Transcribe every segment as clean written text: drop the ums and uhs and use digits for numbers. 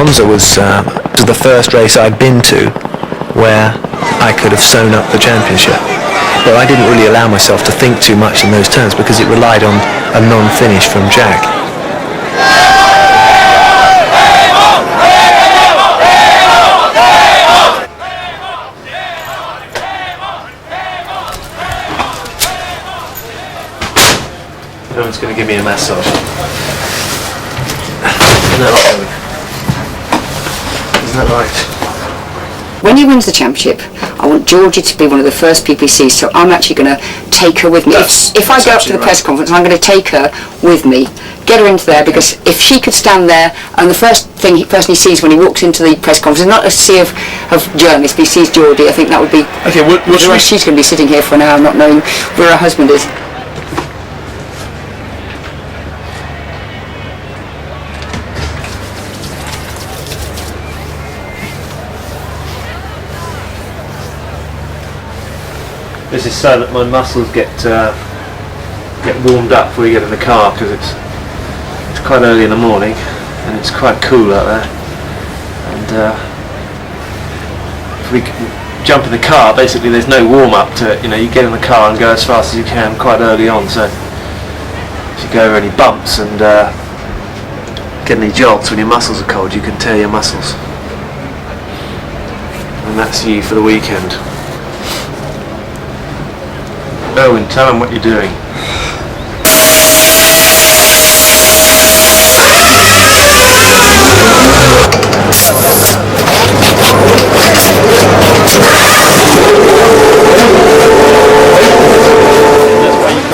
Monza was the first race I'd been to where I could have sewn up the championship. But I didn't really allow myself to think too much in those terms because it relied on a non-finish from Jack. No one's going to give me a massage. Isn't that right? When he wins the championship, I want Georgie to be one of the first people he sees, so I'm actually going to take her with me. If I go up to the press conference, I'm going to take her with me, get her into there, because if she could stand there and the first person he sees when he walks into the press conference is not a sea of journalists, but he sees Geordie, I think that would be... Okay, otherwise she's going to be sitting here for an hour not knowing where her husband is. This is so that my muscles get warmed up before we get in the car, because it's quite early in the morning and it's quite cool out there. And if we jump in the car, basically there's no warm up to it. You know, you get in the car and go as fast as you can quite early on. So if you go over any bumps and get any jolts when your muscles are cold, you can tear your muscles. And that's you for the weekend. Owen, tell them what you're doing.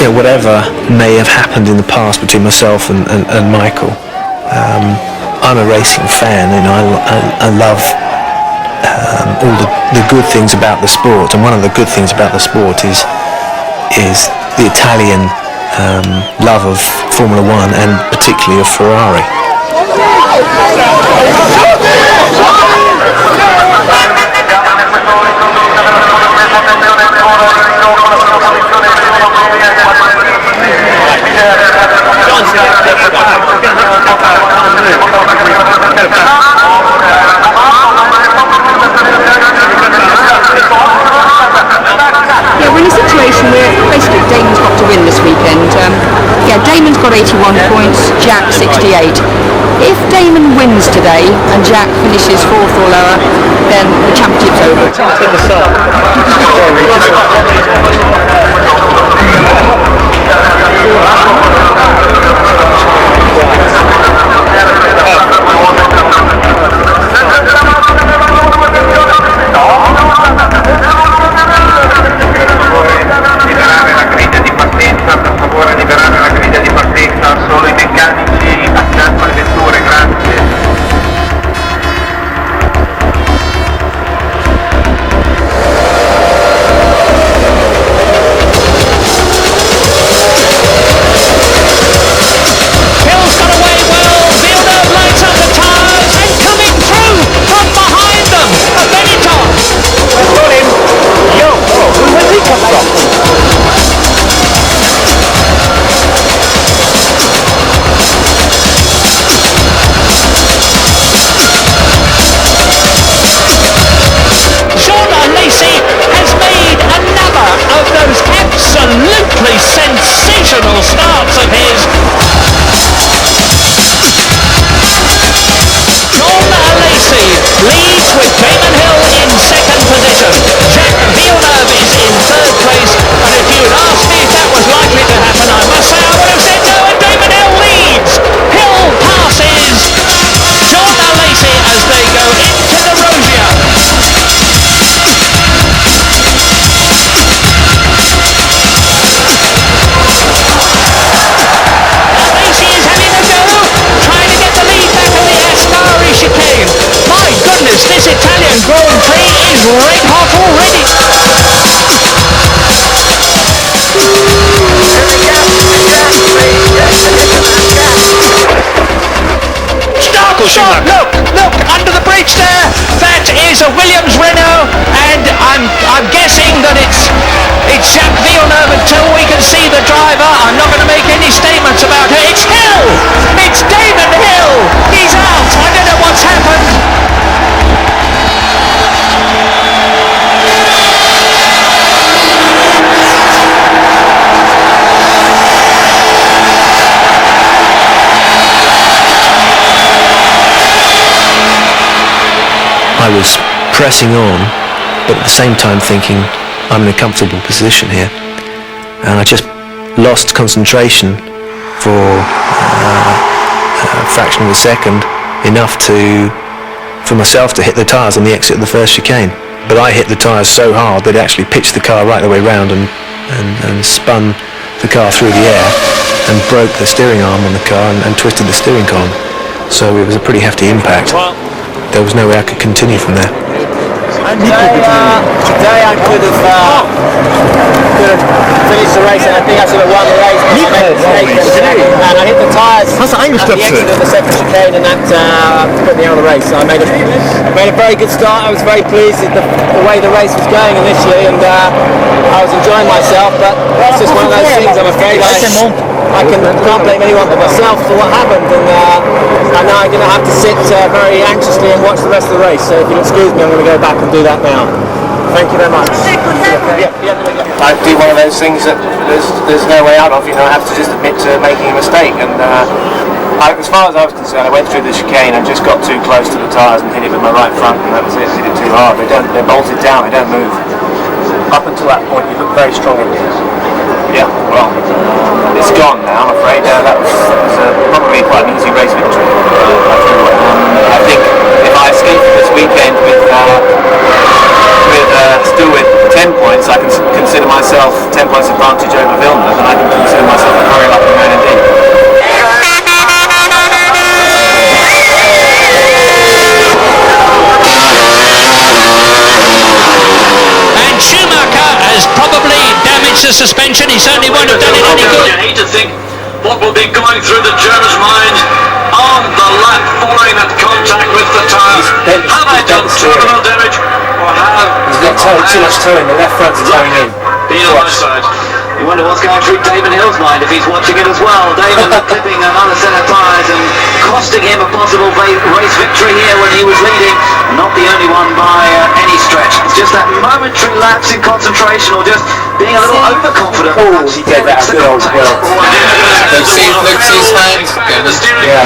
Yeah, whatever may have happened in the past between myself and Michael, I'm a racing fan, and I love all the good things about the sport, and one of the good things about the sport is the Italian love of Formula One, and particularly of Ferrari. We're in a situation where basically Damon's got to win this weekend. Damon's got 81 points, Jack 68. If Damon wins today and Jack finishes 4th or lower, then the championship's over. Sensational starts of his. John Alesi leads with Damon Hill in 2nd position. Jack Villeneuve is in 3rd place, and if you had asked me if that was likely to happen, I must say I would have said no, and Damon Hill leads. Hill passes John Alesi as they go into the Rosia. This Italian Grand Prix is red hot already. Stop! Look! Under the bridge there. That is a Williams Renault, and I'm guessing that it's Jack Villeneuve until we can see the driver. I'm not going to make any statements about it. It's Hill. It's Damon Hill. He's out. I don't know what's happened. I was pressing on, but at the same time thinking I'm in a comfortable position here, and I just lost concentration for a fraction of a second, enough for myself to hit the tyres on the exit of the first chicane. But I hit the tyres so hard that it actually pitched the car right the way round and spun the car through the air and broke the steering arm on the car and twisted the steering column. So it was a pretty hefty impact. There was no way I could continue from there. And today I could have finished the race, and I think I should have won the race. And I hit the tyres at the exit of the second chicane, and that put me out of the race. So I made a very good start. I was very pleased with the way the race was going initially, and I was enjoying myself. But it's just one of those things. I'm afraid I can't blame anyone but myself for what happened, and now I'm going to have to sit very anxiously and watch the rest of the race. So if you'll excuse me, I'm going to go back and do that now. Thank you very much. I do one of those things that there's no way out of. I have to just admit to making a mistake, and as far as I was concerned, I went through the chicane and just got too close to the tyres and hit it with my right front, and that was it. Hit it too hard. They're bolted down. They don't move. Up until that point, you look very strong in here. Yeah, well, it's gone now, I'm afraid. That was probably quite an easy race victory. I think if I escape this weekend still with 10 points, I can consider myself 10 points advantage over Villeneuve, and I can consider myself a very lucky man indeed. And Schumacher has probably damaged the suspension. He certainly won't have done it any good. You need to think what will be going through the German's mind on the lap following that contact with the tyres. Have I done terminal damage, or have... He's got too much toe in, the left front's towing in. Being on my side. You wonder what's going through Damon Hill's mind if he's watching it as well. Damon clipping another set of tyres and costing him a possible race victory here when he was leading. Not the only one by any stretch. It's just that momentary lapse in concentration, or just being a little overconfident. Oh, he did that good old Will. Let's see his hands. Yeah.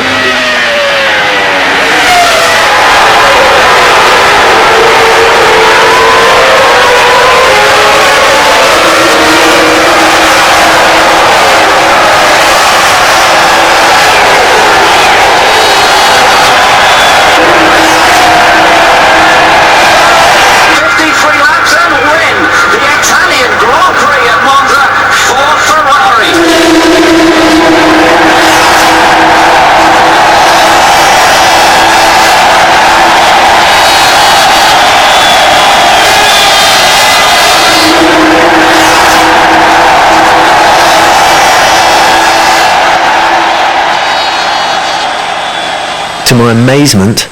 To my amazement,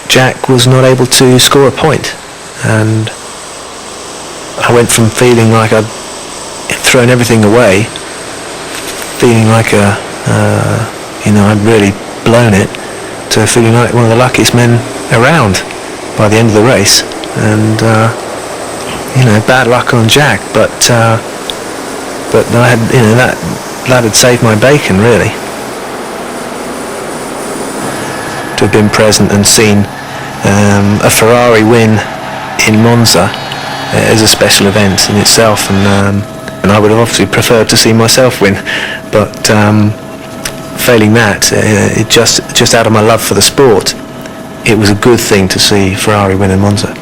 Jack was not able to score a point, and I went from feeling like I'd thrown everything away, feeling like I'd really blown it, to feeling like one of the luckiest men around by the end of the race. And bad luck on Jack, but I had, that had saved my bacon, really. To have been present and seen a Ferrari win in Monza is a special event in itself, and I would have obviously preferred to see myself win, but failing that, it just out of my love for the sport, it was a good thing to see Ferrari win in Monza.